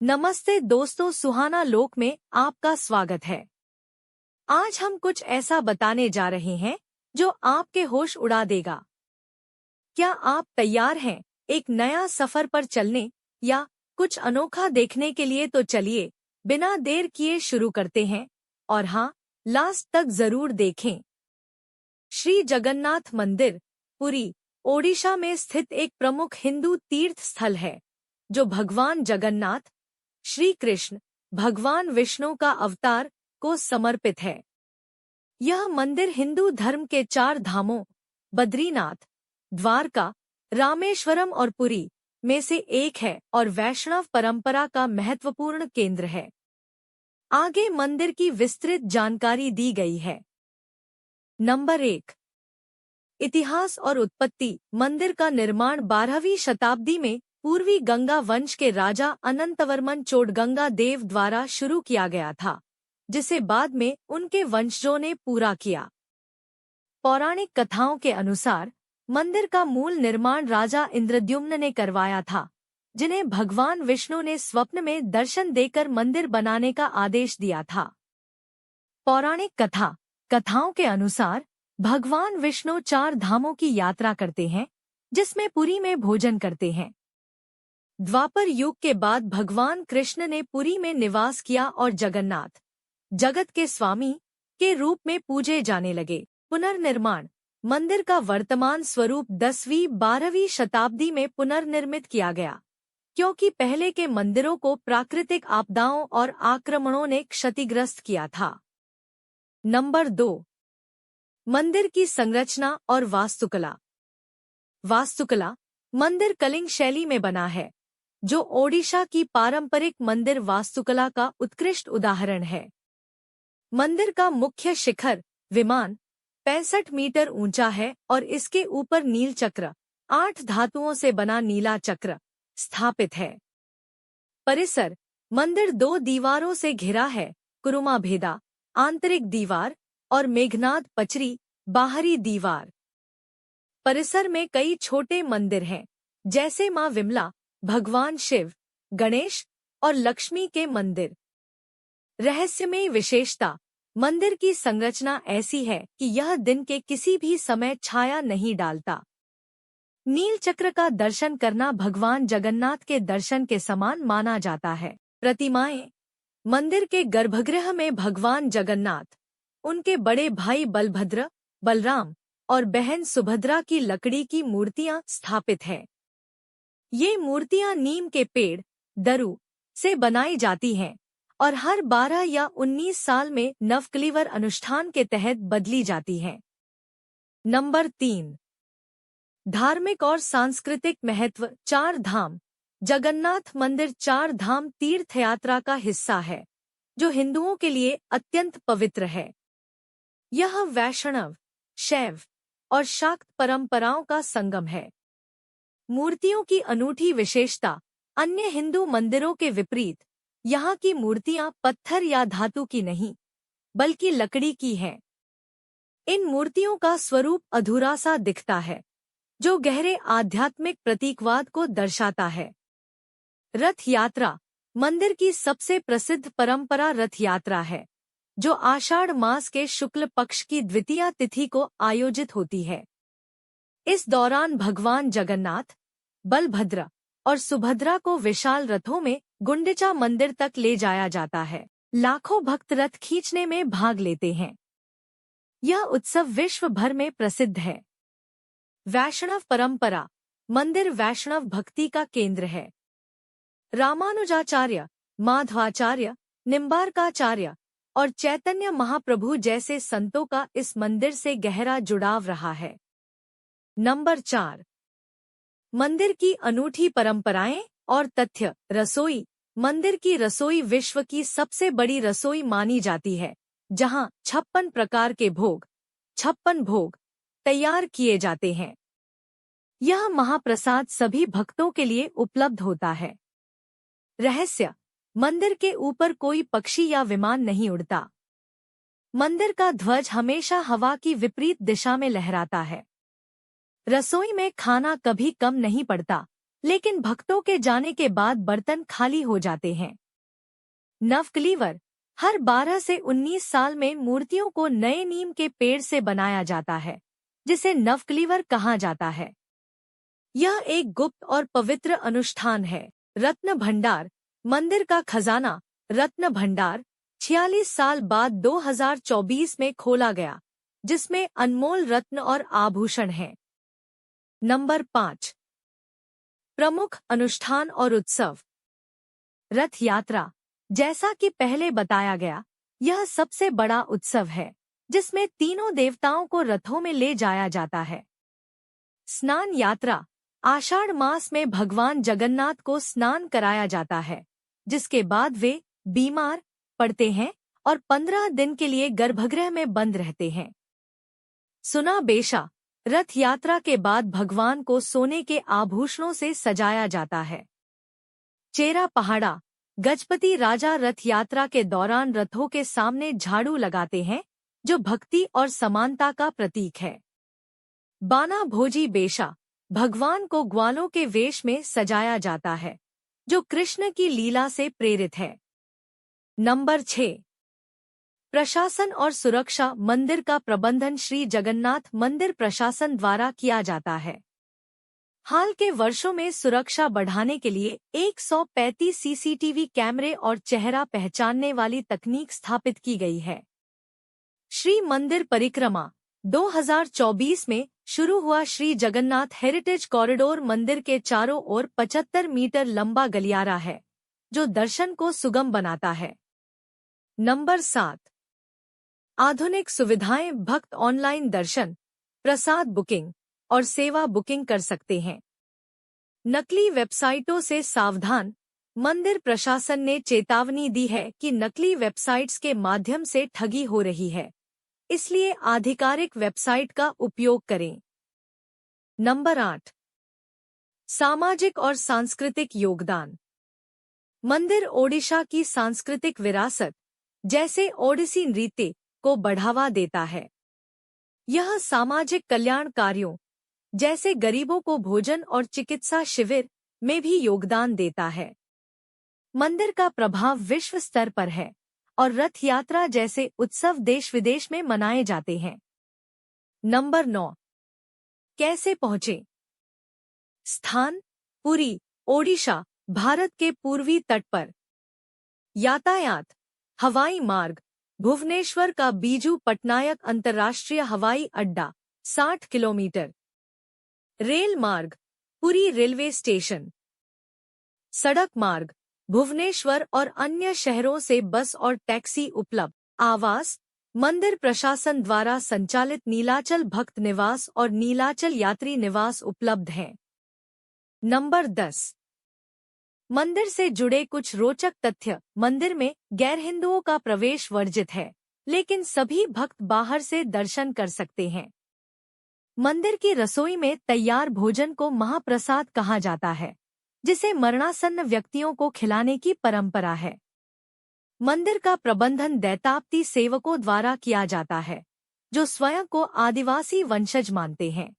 नमस्ते दोस्तों, सुहाना लोक में आपका स्वागत है। आज हम कुछ ऐसा बताने जा रहे हैं जो आपके होश उड़ा देगा। क्या आप तैयार हैं एक नया सफर पर चलने या कुछ अनोखा देखने के लिए? तो चलिए बिना देर किए शुरू करते हैं। और हाँ, लास्ट तक जरूर देखें। श्री जगन्नाथ मंदिर पुरी, ओडिशा में स्थित एक प्रमुख हिंदू तीर्थ स्थल है जो भगवान जगन्नाथ, श्री कृष्ण, भगवान विष्णु का अवतार को समर्पित है। यह मंदिर हिंदू धर्म के 4 धामों बद्रीनाथ, द्वारका, रामेश्वरम और पुरी में से एक है और वैष्णव परंपरा का महत्वपूर्ण केंद्र है। आगे मंदिर की विस्तृत जानकारी दी गई है। नंबर 1, इतिहास और उत्पत्ति। मंदिर का निर्माण 12वीं शताब्दी में पूर्वी गंगा वंश के राजा अनंतवर्मन चोडगंगा देव द्वारा शुरू किया गया था, जिसे बाद में उनके वंशजों ने पूरा किया। पौराणिक कथाओं के अनुसार मंदिर का मूल निर्माण राजा इंद्रद्युम्न ने करवाया था, जिन्हें भगवान विष्णु ने स्वप्न में दर्शन देकर मंदिर बनाने का आदेश दिया था। पौराणिक कथाओं के अनुसार भगवान विष्णु 4 धामों की यात्रा करते हैं, जिसमें पुरी में भोजन करते हैं। द्वापर युग के बाद भगवान कृष्ण ने पुरी में निवास किया और जगन्नाथ, जगत के स्वामी के रूप में पूजे जाने लगे। पुनर्निर्माण। मंदिर का वर्तमान स्वरूप 10वीं-12वीं शताब्दी में पुनर्निर्मित किया गया, क्योंकि पहले के मंदिरों को प्राकृतिक आपदाओं और आक्रमणों ने क्षतिग्रस्त किया था। नंबर 2, मंदिर की संरचना और वास्तुकला। मंदिर कलिंग शैली में बना है, जो ओडिशा की पारंपरिक मंदिर वास्तुकला का उत्कृष्ट उदाहरण है। मंदिर का मुख्य शिखर विमान 65 मीटर ऊंचा है और इसके ऊपर नील चक्र, 8 धातुओं से बना नीला चक्र स्थापित है। परिसर। मंदिर 2 दीवारों से घिरा है, कुरुमा भेदा आंतरिक दीवार और मेघनाद पचरी बाहरी दीवार। परिसर में कई छोटे मंदिर हैं, जैसे मां विमला, भगवान शिव, गणेश और लक्ष्मी के मंदिर। रहस्यमयी विशेषता। मंदिर की संरचना ऐसी है कि यह दिन के किसी भी समय छाया नहीं डालता। नील चक्र का दर्शन करना भगवान जगन्नाथ के दर्शन के समान माना जाता है। प्रतिमाएं। मंदिर के गर्भगृह में भगवान जगन्नाथ, उनके बड़े भाई बलभद्र, बलराम और बहन सुभद्रा की लकड़ी की मूर्तियां स्थापित हैं। ये मूर्तियां नीम के पेड़ दरु से बनाई जाती हैं और हर 12 या 19 साल में नवकलेवर अनुष्ठान के तहत बदली जाती हैं। नंबर 3, धार्मिक और सांस्कृतिक महत्व। 4 धाम। जगन्नाथ मंदिर 4 धाम तीर्थ यात्रा का हिस्सा है, जो हिंदुओं के लिए अत्यंत पवित्र है। यह वैष्णव, शैव और शाक्त परंपराओं का संगम है। मूर्तियों की अनूठी विशेषता। अन्य हिंदू मंदिरों के विपरीत यहाँ की मूर्तियां पत्थर या धातु की नहीं, बल्कि लकड़ी की हैं। इन मूर्तियों का स्वरूप अधूरा सा दिखता है, जो गहरे आध्यात्मिक प्रतीकवाद को दर्शाता है। रथ यात्रा। मंदिर की सबसे प्रसिद्ध परंपरा रथ यात्रा है, जो आषाढ़ मास के शुक्ल पक्ष की द्वितीया तिथि को आयोजित होती है। इस दौरान भगवान जगन्नाथ, बलभद्र और सुभद्रा को विशाल रथों में गुंडिचा मंदिर तक ले जाया जाता है। लाखों भक्त रथ खींचने में भाग लेते हैं। यह उत्सव विश्व भर में प्रसिद्ध है। वैष्णव परंपरा। मंदिर वैष्णव भक्ति का केंद्र है। रामानुजाचार्य, माधवाचार्य, निम्बार्काचार्य और चैतन्य महाप्रभु जैसे संतों का इस मंदिर से गहरा जुड़ाव रहा है। नंबर 4, मंदिर की अनूठी परंपराएं और तथ्य। रसोई। मंदिर की रसोई विश्व की सबसे बड़ी रसोई मानी जाती है, जहां 56 प्रकार के भोग, 56 भोग तैयार किए जाते हैं। यह महाप्रसाद सभी भक्तों के लिए उपलब्ध होता है। रहस्य। मंदिर के ऊपर कोई पक्षी या विमान नहीं उड़ता। मंदिर का ध्वज हमेशा हवा की विपरीत दिशा में लहराता है। रसोई में खाना कभी कम नहीं पड़ता, लेकिन भक्तों के जाने के बाद बर्तन खाली हो जाते हैं। नवकलीवर, हर 12 से 19 साल में मूर्तियों को नए नीम के पेड़ से बनाया जाता है, जिसे नवकलीवर कहा जाता है। यह एक गुप्त और पवित्र अनुष्ठान है। रत्न भंडार, मंदिर का खजाना रत्न भंडार 46 साल बाद 2024 में खोला गया, जिसमें अनमोल रत्न और आभूषण हैं। नंबर 5, प्रमुख अनुष्ठान और उत्सव। रथ यात्रा, जैसा कि पहले बताया गया, यह सबसे बड़ा उत्सव है जिसमें तीनों देवताओं को रथों में ले जाया जाता है। स्नान यात्रा, आषाढ़ मास में भगवान जगन्नाथ को स्नान कराया जाता है, जिसके बाद वे बीमार पड़ते हैं और 15 दिन के लिए गर्भगृह में बंद रहते हैं। सुनाबेशा, रथ यात्रा के बाद भगवान को सोने के आभूषणों से सजाया जाता है। चेरा पहाड़ा, गजपति राजा रथ यात्रा के दौरान रथों के सामने झाड़ू लगाते हैं, जो भक्ति और समानता का प्रतीक है। बाना भोजी बेशा, भगवान को ग्वालों के वेश में सजाया जाता है, जो कृष्ण की लीला से प्रेरित है। नंबर 6, प्रशासन और सुरक्षा। मंदिर का प्रबंधन श्री जगन्नाथ मंदिर प्रशासन द्वारा किया जाता है। हाल के वर्षों में सुरक्षा बढ़ाने के लिए 135 सीसीटीवी कैमरे और चेहरा पहचानने वाली तकनीक स्थापित की गई है। श्री मंदिर परिक्रमा 2024 में शुरू हुआ। श्री जगन्नाथ हेरिटेज कॉरिडोर मंदिर के चारों ओर 75 मीटर लंबा गलियारा है, जो दर्शन को सुगम बनाता है। नंबर 7, आधुनिक सुविधाएं। भक्त ऑनलाइन दर्शन, प्रसाद बुकिंग और सेवा बुकिंग कर सकते हैं। नकली वेबसाइटों से सावधान। मंदिर प्रशासन ने चेतावनी दी है कि नकली वेबसाइट्स के माध्यम से ठगी हो रही है, इसलिए आधिकारिक वेबसाइट का उपयोग करें। नंबर 8, सामाजिक और सांस्कृतिक योगदान। मंदिर ओडिशा की सांस्कृतिक विरासत, जैसे ओडिसी नृत्य, को बढ़ावा देता है। यह सामाजिक कल्याण कार्यों, जैसे गरीबों को भोजन और चिकित्सा शिविर, में भी योगदान देता है। मंदिर का प्रभाव विश्व स्तर पर है और रथ यात्रा जैसे उत्सव देश विदेश में मनाए जाते हैं। नंबर 9, कैसे पहुँचे। स्थान, पुरी, ओडिशा, भारत के पूर्वी तट पर। यातायात, हवाई मार्ग, भुवनेश्वर का बीजू पटनायक अंतर्राष्ट्रीय हवाई अड्डा 60 किलोमीटर। रेल मार्ग, पुरी रेलवे स्टेशन। सड़क मार्ग, भुवनेश्वर और अन्य शहरों से बस और टैक्सी उपलब्ध। आवास, मंदिर प्रशासन द्वारा संचालित नीलाचल भक्त निवास और नीलाचल यात्री निवास उपलब्ध हैं। नंबर 10, मंदिर से जुड़े कुछ रोचक तथ्य। मंदिर में गैर हिंदुओं का प्रवेश वर्जित है, लेकिन सभी भक्त बाहर से दर्शन कर सकते हैं। मंदिर की रसोई में तैयार भोजन को महाप्रसाद कहा जाता है, जिसे मरणासन्न व्यक्तियों को खिलाने की परंपरा है। मंदिर का प्रबंधन दैताप्ती सेवकों द्वारा किया जाता है, जो स्वयं को आदिवासी वंशज मानते हैं।